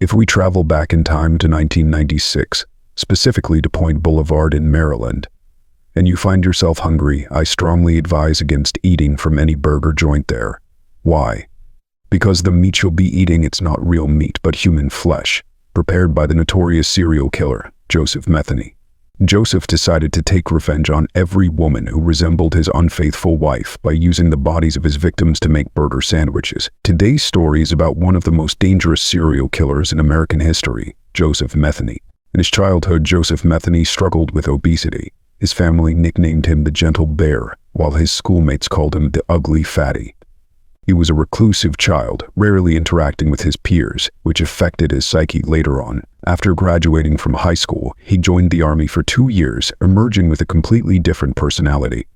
If we travel back in time to 1996, specifically to Point Boulevard in Maryland, and you find yourself hungry, I strongly advise against eating from any burger joint there. Why? Because the meat you'll be eating, it's not real meat but human flesh, prepared by the notorious serial killer, Joseph Metheny. Joseph decided to take revenge on every woman who resembled his unfaithful wife by using the bodies of his victims to make burger sandwiches. Today's story is about one of the most dangerous serial killers in American history, Joseph Metheny. In his childhood, Joseph Metheny struggled with obesity. His family nicknamed him the Gentle Bear, while his schoolmates called him the Ugly Fatty. He was a reclusive child, rarely interacting with his peers, which affected his psyche later on. After graduating from high school, he joined the army for 2 years, emerging with a completely different personality.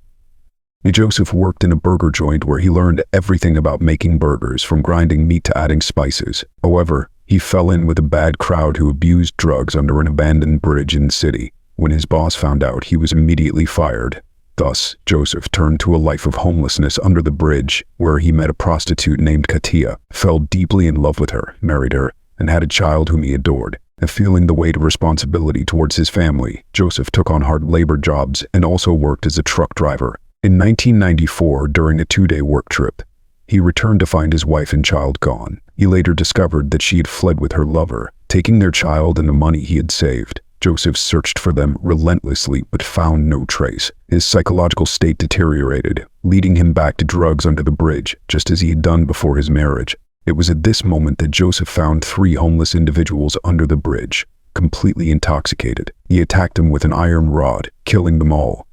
Joseph worked in a burger joint where he learned everything about making burgers, from grinding meat to adding spices. However, he fell in with a bad crowd who abused drugs under an abandoned bridge in the city. When his boss found out, he was immediately fired. Thus, Joseph turned to a life of homelessness under the bridge, where he met a prostitute named Katia, fell deeply in love with her, married her, and had a child whom he adored. And feeling the weight of responsibility towards his family, Joseph took on hard labor jobs and also worked as a truck driver. In 1994, during a 2-day work trip, he returned to find his wife and child gone. He later discovered that she had fled with her lover, taking their child and the money he had saved. Joseph searched for them relentlessly but found no trace. His psychological state deteriorated, leading him back to drugs under the bridge, just as he had done before his marriage. It was at this moment that Joseph found 3 homeless individuals under the bridge, completely intoxicated. He attacked them with an iron rod, killing them all.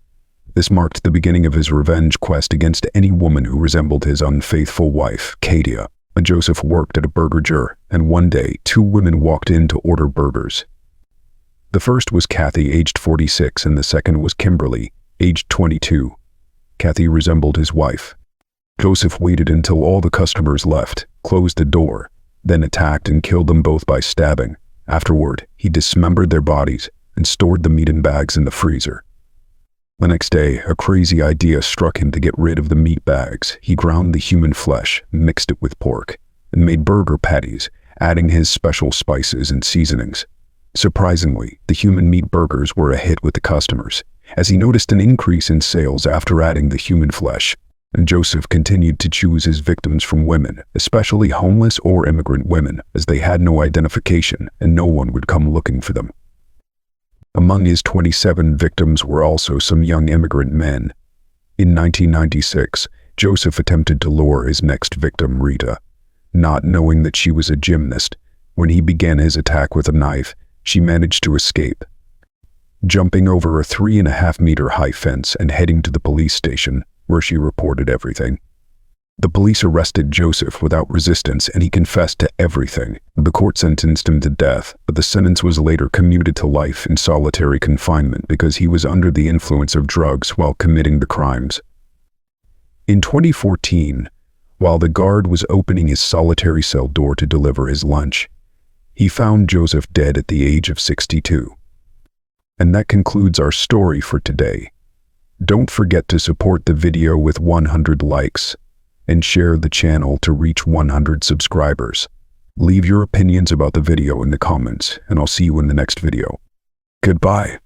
This marked the beginning of his revenge quest against any woman who resembled his unfaithful wife, Katia. Joseph worked at a burger joint, and one day 2 women walked in to order burgers. The first was Kathy, aged 46, and the second was Kimberly, aged 22. Kathy resembled his wife. Joseph waited until all the customers left, closed the door, then attacked and killed them both by stabbing. Afterward, he dismembered their bodies and stored the meat in bags in the freezer. The next day, a crazy idea struck him to get rid of the meat bags. He ground the human flesh, mixed it with pork, and made burger patties, adding his special spices and seasonings. Surprisingly, the human meat burgers were a hit with the customers, as he noticed an increase in sales after adding the human flesh. And Joseph continued to choose his victims from women, especially homeless or immigrant women, as they had no identification and no one would come looking for them. Among his 27 victims were also some young immigrant men. In 1996, Joseph attempted to lure his next victim, Rita, not knowing that she was a gymnast. When he began his attack with a knife, she managed to escape. Jumping over a 3.5-meter high fence and heading to the police station, where she reported everything. The police arrested Joseph without resistance, and he confessed to everything. The court sentenced him to death, but the sentence was later commuted to life in solitary confinement because he was under the influence of drugs while committing the crimes. In 2014, while the guard was opening his solitary cell door to deliver his lunch, he found Joseph dead at the age of 62. And that concludes our story for today. Don't forget to support the video with 100 likes and share the channel to reach 100 subscribers. Leave your opinions about the video in the comments, and I'll see you in the next video. Goodbye.